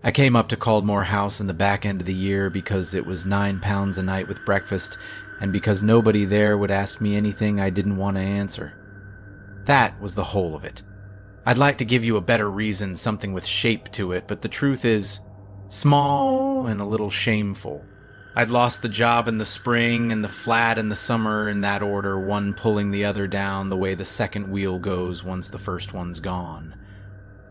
I came up to Caldmore House in the back end of the year because it was £9 a night with breakfast, and because nobody there would ask me anything I didn't want to answer. That was the whole of it. I'd like to give you a better reason, something with shape to it, but the truth is, small and a little shameful. I'd lost the job in the spring and the flat in the summer, in that order, one pulling the other down the way the second wheel goes once the first one's gone.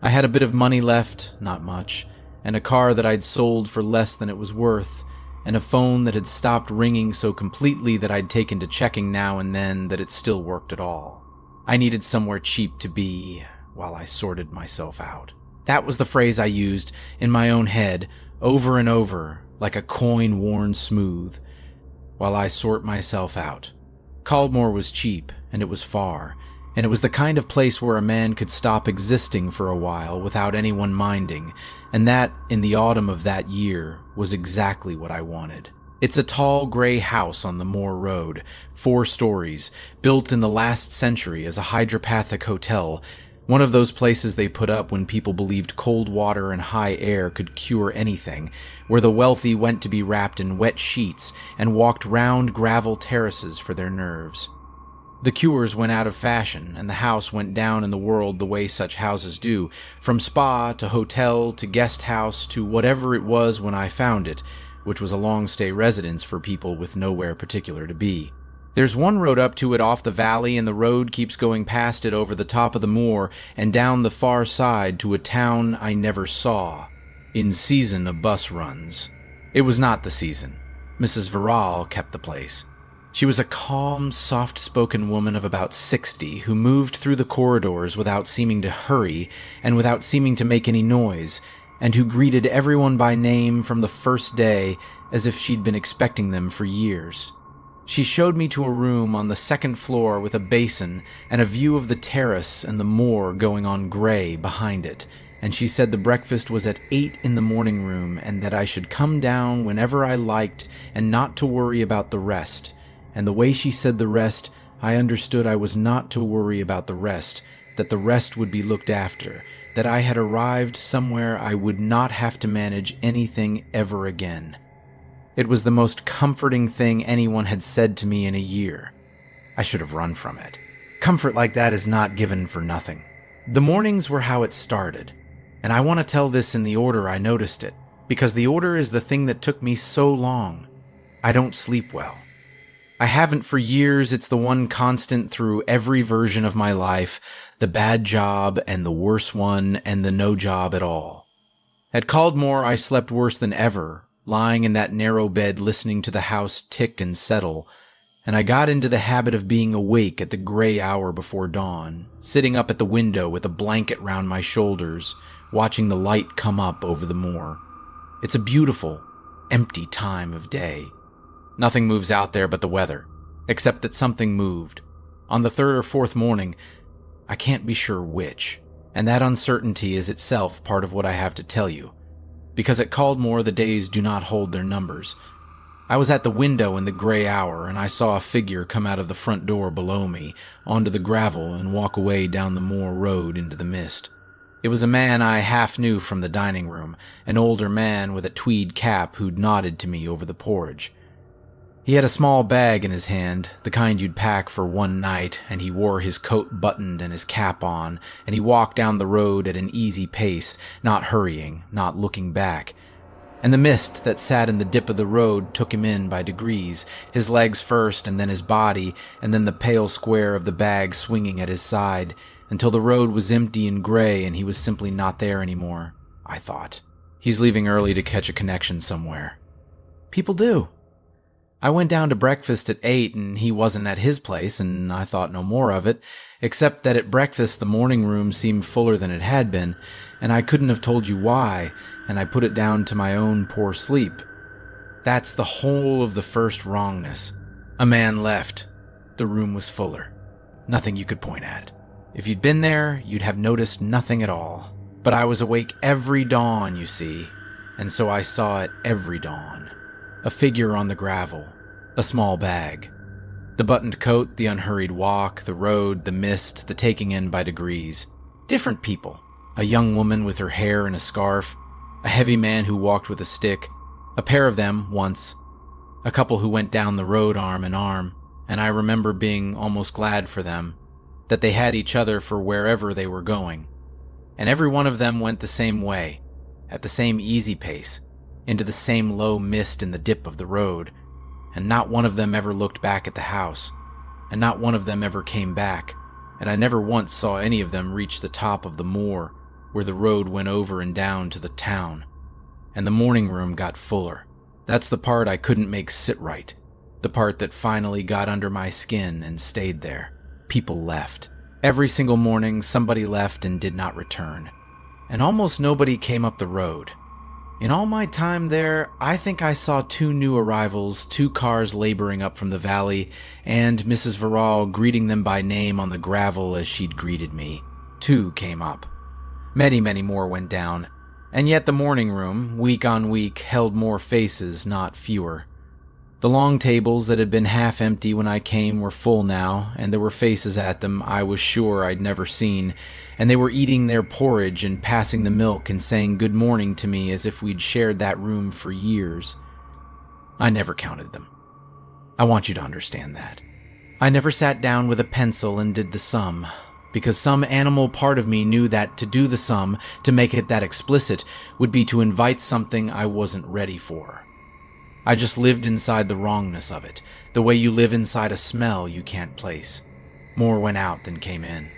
I had a bit of money left, not much, and a car that I'd sold for less than it was worth, and a phone that had stopped ringing so completely that I'd taken to checking now and then that it still worked at all. I needed somewhere cheap to be while I sorted myself out. That was the phrase I used in my own head over and over, like a coin worn smooth, while I sort myself out. Caldmore was cheap, and it was far, and it was the kind of place where a man could stop existing for a while without anyone minding, and that, in the autumn of that year, was exactly what I wanted. It's a tall gray house on the Moor Road, 4 stories, built in the last century as a hydropathic hotel, one of those places they put up when people believed cold water and high air could cure anything, where the wealthy went to be wrapped in wet sheets and walked round gravel terraces for their nerves. The cures went out of fashion, and the house went down in the world the way such houses do, from spa to hotel to guest house to whatever it was when I found it, which was a long-stay residence for people with nowhere particular to be. There's one road up to it off the valley, and the road keeps going past it over the top of the moor and down the far side to a town I never saw, in season of bus runs. It was not the season. Mrs. Verrall kept the place. She was a calm, soft-spoken woman of about 60 who moved through the corridors without seeming to hurry and without seeming to make any noise, and who greeted everyone by name from the first day as if she'd been expecting them for years. She showed me to a room on the 2nd floor with a basin and a view of the terrace and the moor going on gray behind it, and she said the breakfast was at 8 in the morning room and that I should come down whenever I liked and not to worry about the rest. And the way she said the rest, I understood I was not to worry about the rest, that the rest would be looked after, that I had arrived somewhere I would not have to manage anything ever again. It was the most comforting thing anyone had said to me in a year. I should have run from it. Comfort like that is not given for nothing. The mornings were how it started, and I want to tell this in the order I noticed it, because the order is the thing that took me so long. I don't sleep well. I haven't for years. It's the one constant through every version of my life, the bad job and the worse one and the no job at all. At Caldmore, I slept worse than ever, lying in that narrow bed listening to the house tick and settle, and I got into the habit of being awake at the gray hour before dawn, sitting up at the window with a blanket round my shoulders, watching the light come up over the moor. It's a beautiful, empty time of day. Nothing moves out there but the weather, except that something moved. On the 3rd or 4th morning, I can't be sure which, and that uncertainty is itself part of what I have to tell you, because at Caldmore the days do not hold their numbers. I was at the window in the gray hour, and I saw a figure come out of the front door below me, onto the gravel, and walk away down the moor road into the mist. It was a man I half knew from the dining room, an older man with a tweed cap who'd nodded to me over the porridge. He had a small bag in his hand, the kind you'd pack for one night, and he wore his coat buttoned and his cap on, and he walked down the road at an easy pace, not hurrying, not looking back. And the mist that sat in the dip of the road took him in by degrees, his legs first, and then his body, and then the pale square of the bag swinging at his side, until the road was empty and gray and he was simply not there anymore, I thought. He's leaving early to catch a connection somewhere. People do. I went down to breakfast at 8 and he wasn't at his place, and I thought no more of it, except that at breakfast the morning room seemed fuller than it had been, and I couldn't have told you why, and I put it down to my own poor sleep. That's the whole of the first wrongness. A man left. The room was fuller. Nothing you could point at. If you'd been there, you'd have noticed nothing at all. But I was awake every dawn, you see, and so I saw it every dawn. A figure on the gravel, a small bag. The buttoned coat, the unhurried walk, the road, the mist, the taking in by degrees. Different people. A young woman with her hair in a scarf. a heavy man who walked with a stick, a pair of them once, a couple who went down the road arm in arm, and I remember being almost glad for them, that they had each other for wherever they were going. And every one of them went the same way, at the same easy pace, into the same low mist in the dip of the road, and not one of them ever looked back at the house, and not one of them ever came back, and I never once saw any of them reach the top of the moor where the road went over and down to the town. And the morning room got fuller. That's the part I couldn't make sit right, the part that finally got under my skin and stayed there. People left. Every single morning, somebody left and did not return. And almost nobody came up the road. In all my time there, I think I saw 2 new arrivals, 2 cars laboring up from the valley, and Mrs. Verrall greeting them by name on the gravel as she'd greeted me. 2 came up. Many, many more went down. And yet the morning room, week on week, held more faces, not fewer. The long tables that had been half empty when I came were full now, and there were faces at them I was sure I'd never seen, and they were eating their porridge and passing the milk and saying good morning to me as if we'd shared that room for years. I never counted them. I want you to understand that. I never sat down with a pencil and did the sum, because some animal part of me knew that to do the sum, to make it that explicit, would be to invite something I wasn't ready for. I just lived inside the wrongness of it, the way you live inside a smell you can't place. More went out than came in.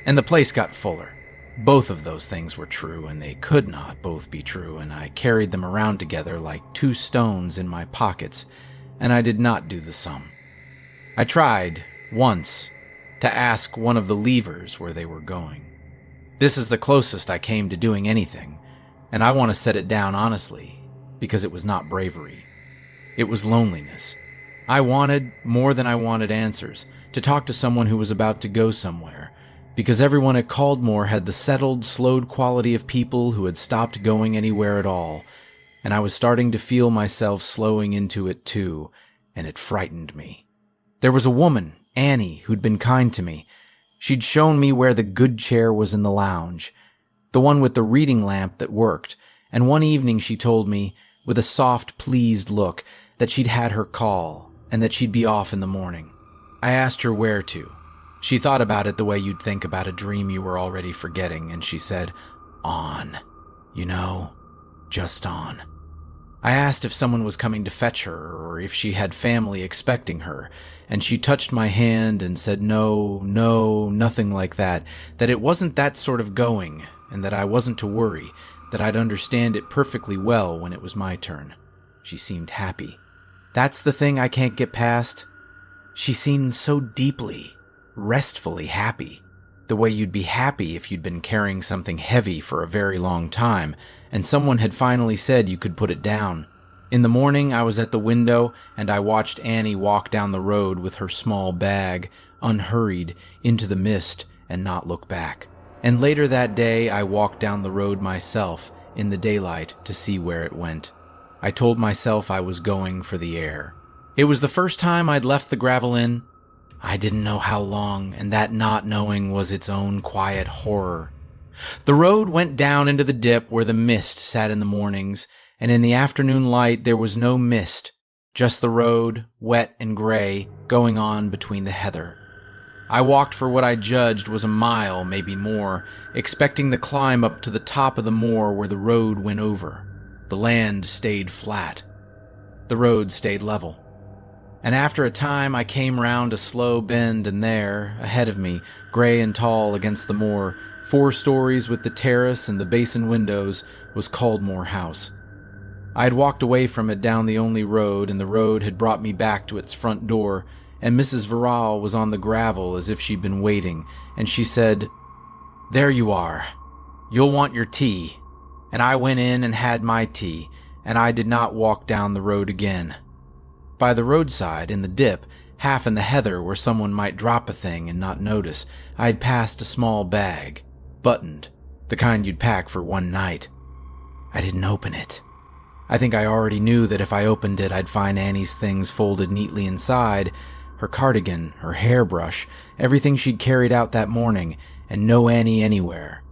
And the place got fuller. Both of those things were true, and they could not both be true, and I carried them around together like 2 stones in my pockets, and I did not do the sum. I tried, once, to ask one of the levers where they were going. This is the closest I came to doing anything, and I want to set it down honestly, because it was not bravery. It was loneliness. I wanted, more than I wanted answers, to talk to someone who was about to go somewhere, because everyone at Caldmore had the settled, slowed quality of people who had stopped going anywhere at all, and I was starting to feel myself slowing into it too, and it frightened me. There was a woman, Annie, who'd been kind to me. She'd shown me where the good chair was in the lounge, the one with the reading lamp that worked, and one evening she told me, with a soft, pleased look, that she'd had her call, and that she'd be off in the morning. I asked her where to. She thought about it the way you'd think about a dream you were already forgetting, and she said, on. You know, just on. I asked if someone was coming to fetch her, or if she had family expecting her, and she touched my hand and said no, nothing like that it wasn't that sort of going, and that I wasn't to worry, that I'd understand it perfectly well when it was my turn. She seemed happy. That's the thing I can't get past. She seemed so deeply, restfully happy, the way you'd be happy if you'd been carrying something heavy for a very long time, and someone had finally said you could put it down. In the morning, I was at the window, and I watched Annie walk down the road with her small bag, unhurried, into the mist, and not look back. And later that day, I walked down the road myself, in the daylight, to see where it went. I told myself I was going for the air. It was the first time I'd left the gravel inn. I didn't know how long, and that not knowing was its own quiet horror. The road went down into the dip where the mist sat in the mornings, and in the afternoon light there was no mist, just the road, wet and gray, going on between the heather. I walked for what I judged was a mile, maybe more, expecting the climb up to the top of the moor where the road went over. The land stayed flat. The road stayed level. And after a time I came round a slow bend, and there, ahead of me, gray and tall against the moor, 4 stories with the terrace and the basin windows, was Caldmore House. I had walked away from it down the only road, and the road had brought me back to its front door, and Mrs. Verrall was on the gravel as if she'd been waiting, and she said, "There you are. You'll want your tea." And I went in and had my tea, and I did not walk down the road again. By the roadside, in the dip, half in the heather where someone might drop a thing and not notice, I had passed a small bag, buttoned, the kind you'd pack for one night. I didn't open it. I think I already knew that if I opened it I'd find Annie's things folded neatly inside, her cardigan, her hairbrush, everything she'd carried out that morning, and no Annie anywhere.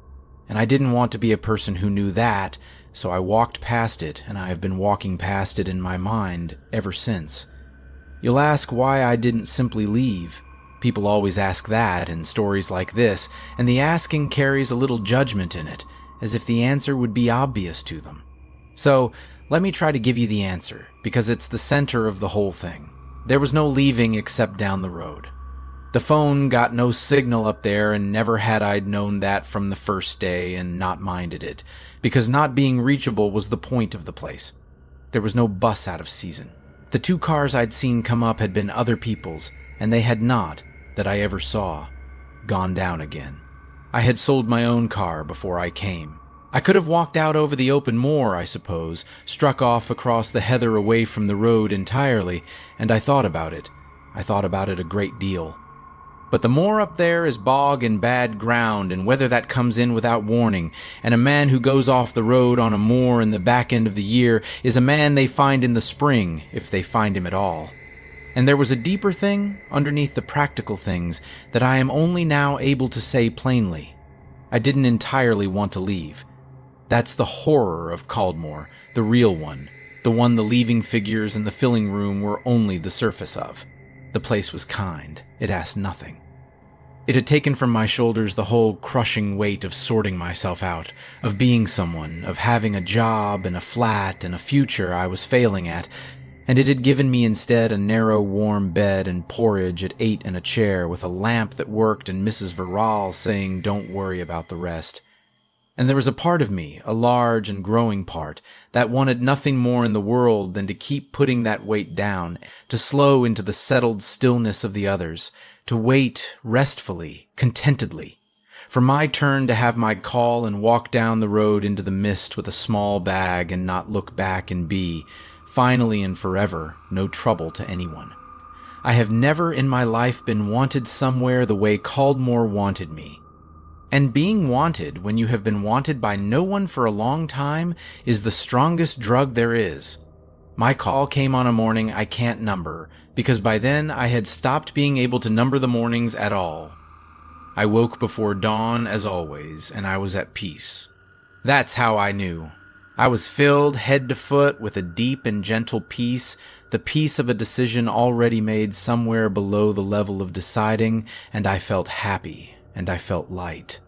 And I didn't want to be a person who knew that, so I walked past it, and I have been walking past it in my mind ever since. You'll ask why I didn't simply leave. People always ask that in stories like this, and the asking carries a little judgment in it, as if the answer would be obvious to them. So, let me try to give you the answer, because it's the center of the whole thing. There was no leaving except down the road. The phone got no signal up there, and never had I known that from the first day and not minded it, because not being reachable was the point of the place. There was no bus out of season. The 2 cars I'd seen come up had been other people's, and they had not, that I ever saw, gone down again. I had sold my own car before I came. I could have walked out over the open moor, I suppose, struck off across the heather away from the road entirely, and I thought about it. I thought about it a great deal. But the moor up there is bog and bad ground, and whether that comes in without warning, and a man who goes off the road on a moor in the back end of the year is a man they find in the spring, if they find him at all. And there was a deeper thing, underneath the practical things, that I am only now able to say plainly. I didn't entirely want to leave. That's the horror of Caldmore, the real one, the one the leaving figures in the filling room were only the surface of. The place was kind. It asked nothing. It had taken from my shoulders the whole crushing weight of sorting myself out, of being someone, of having a job and a flat and a future I was failing at, and it had given me instead a narrow warm bed and porridge at 8 in a chair with a lamp that worked and Mrs. Verrall saying don't worry about the rest. And there was a part of me, a large and growing part, that wanted nothing more in the world than to keep putting that weight down, to slow into the settled stillness of the others, to wait restfully, contentedly, for my turn to have my call and walk down the road into the mist with a small bag and not look back and be, finally and forever, no trouble to anyone. I have never in my life been wanted somewhere the way Caldmore wanted me. And being wanted when you have been wanted by no one for a long time is the strongest drug there is. My call came on a morning I can't number, because by then I had stopped being able to number the mornings at all. I woke before dawn as always, and I was at peace. That's how I knew. I was filled head to foot with a deep and gentle peace, the peace of a decision already made somewhere below the level of deciding, and I felt happy, and I felt light.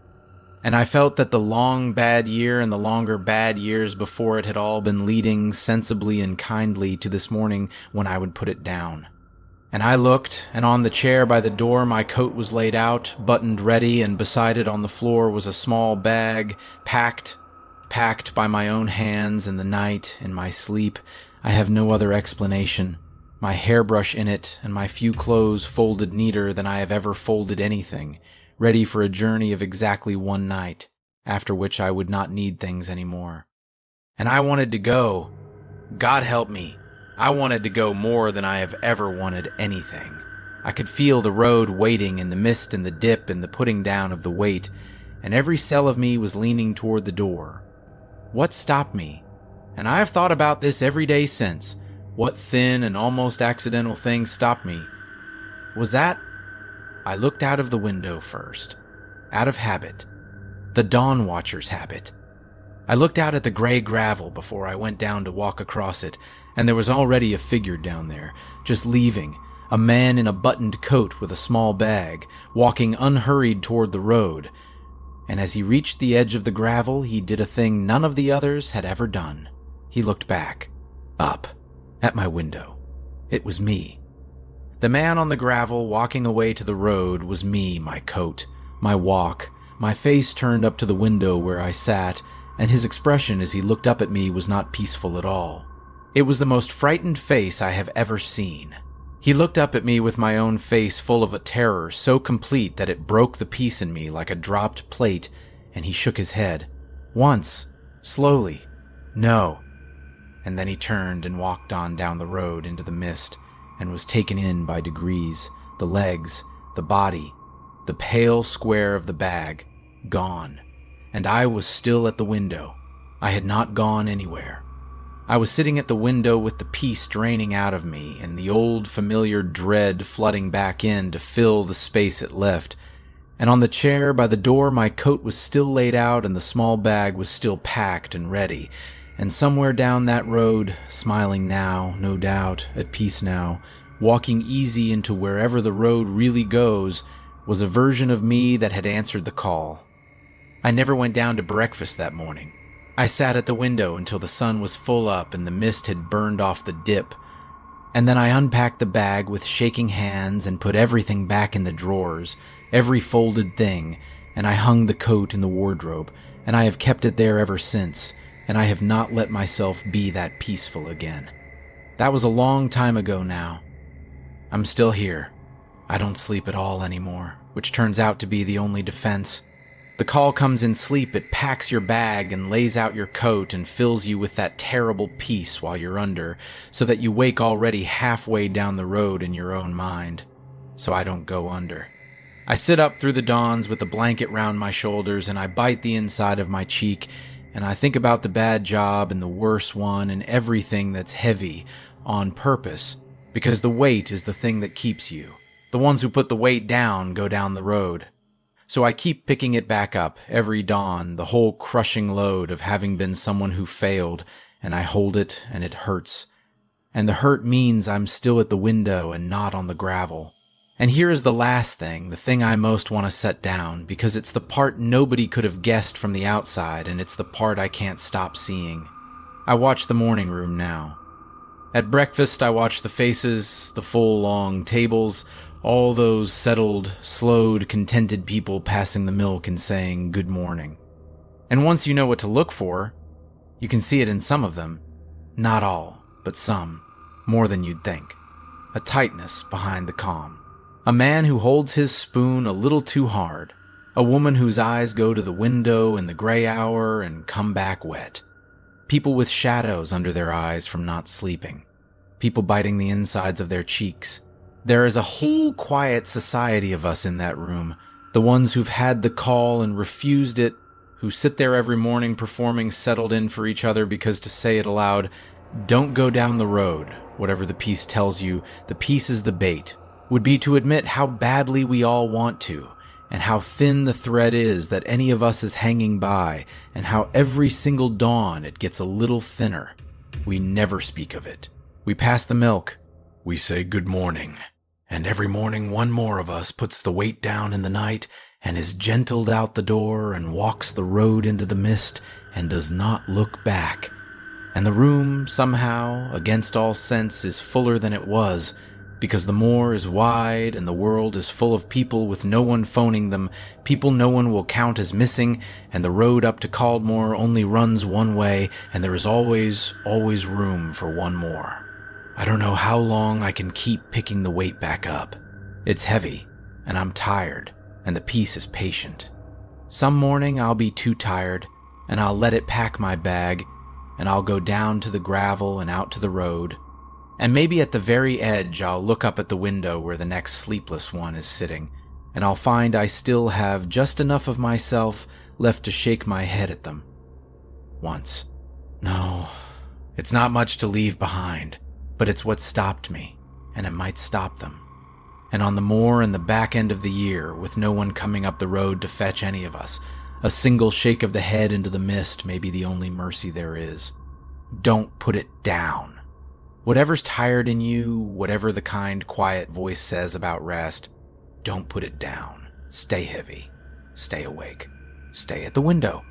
And I felt that the long bad year and the longer bad years before it had all been leading sensibly and kindly to this morning when I would put it down. And I looked, and on the chair by the door my coat was laid out, buttoned ready, and beside it on the floor was a small bag, packed by my own hands in the night, in my sleep. I have no other explanation. My hairbrush in it, and my few clothes folded neater than I have ever folded anything, ready for a journey of exactly 1 night, after which I would not need things anymore. And I wanted to go. God help me. I wanted to go more than I have ever wanted anything. I could feel the road waiting in the mist and the dip and the putting down of the weight, and every cell of me was leaning toward the door. What stopped me? And I have thought about this every day since. What thin and almost accidental thing stopped me? Was that I looked out of the window first, out of habit, the dawn watcher's habit. I looked out at the gray gravel before I went down to walk across it, and there was already a figure down there, just leaving, a man in a buttoned coat with a small bag, walking unhurried toward the road. And as he reached the edge of the gravel, he did a thing none of the others had ever done. He looked back, up, at my window. It was me. The man on the gravel walking away to the road was me, my coat, my walk, my face turned up to the window where I sat, and his expression as he looked up at me was not peaceful at all. It was the most frightened face I have ever seen. He looked up at me with my own face full of a terror so complete that it broke the peace in me like a dropped plate, and he shook his head. Once, slowly, no. And then he turned and walked on down the road into the mist, and was taken in by degrees, the legs, the body, the pale square of the bag, gone. And I was still at the window. I had not gone anywhere. I was sitting at the window with the peace draining out of me, and the old familiar dread flooding back in to fill the space it left, And on the chair by the door, my coat was still laid out and the small bag was still packed and ready. And somewhere down that road, smiling now, no doubt, at peace now, walking easy into wherever the road really goes, was a version of me that had answered the call. I never went down to breakfast that morning. I sat at the window until the sun was full up and the mist had burned off the dip. And then I unpacked the bag with shaking hands and put everything back in the drawers, every folded thing, and I hung the coat in the wardrobe, and I have kept it there ever since, and I have not let myself be that peaceful again. That was a long time ago now. I'm still here. I don't sleep at all anymore, which turns out to be the only defense. The call comes in sleep, it packs your bag and lays out your coat and fills you with that terrible peace while you're under, so that you wake already halfway down the road in your own mind. So I don't go under. I sit up through the dawns with the blanket round my shoulders and I bite the inside of my cheek and I think about the bad job and the worse one and everything that's heavy on purpose, because the weight is the thing that keeps you. The ones who put the weight down go down the road. So I keep picking it back up every dawn, the whole crushing load of having been someone who failed, and I hold it and it hurts. And the hurt means I'm still at the window and not on the gravel. And here is the last thing, the thing I most want to set down, because it's the part nobody could have guessed from the outside, and it's the part I can't stop seeing. I watch the morning room now. At breakfast, I watch the faces, the full, long tables, all those settled, slowed, contented people passing the milk and saying good morning. And once you know what to look for, you can see it in some of them. Not all, but some. More than you'd think. A tightness behind the calm. A man who holds his spoon a little too hard. A woman whose eyes go to the window in the gray hour and come back wet. People with shadows under their eyes from not sleeping. People biting the insides of their cheeks. There is a whole quiet society of us in that room. The ones who've had the call and refused it, who sit there every morning performing settled in for each other because to say it aloud, don't go down the road, whatever the piece tells you, the piece is the bait, would be to admit how badly we all want to, and how thin the thread is that any of us is hanging by, and how every single dawn it gets a little thinner. We never speak of it. We pass the milk. We say good morning. And every morning one more of us puts the weight down in the night and is gentled out the door and walks the road into the mist and does not look back. And the room, somehow, against all sense, is fuller than it was, because the moor is wide and the world is full of people with no one phoning them, people no one will count as missing, and the road up to Caldmore only runs one way, and there is always room for one more. I don't know how long I can keep picking the weight back up. It's heavy, and I'm tired, and the piece is patient. Some morning I'll be too tired, and I'll let it pack my bag, and I'll go down to the gravel and out to the road, and maybe at the very edge I'll look up at the window where the next sleepless one is sitting, and I'll find I still have just enough of myself left to shake my head at them. Once. No, it's not much to leave behind. But it's what stopped me, and it might stop them. And on the moor in the back end of the year, with no one coming up the road to fetch any of us, a single shake of the head into the mist may be the only mercy there is. Don't put it down. Whatever's tired in you, whatever the kind, quiet voice says about rest, don't put it down. Stay heavy. Stay awake. Stay at the window.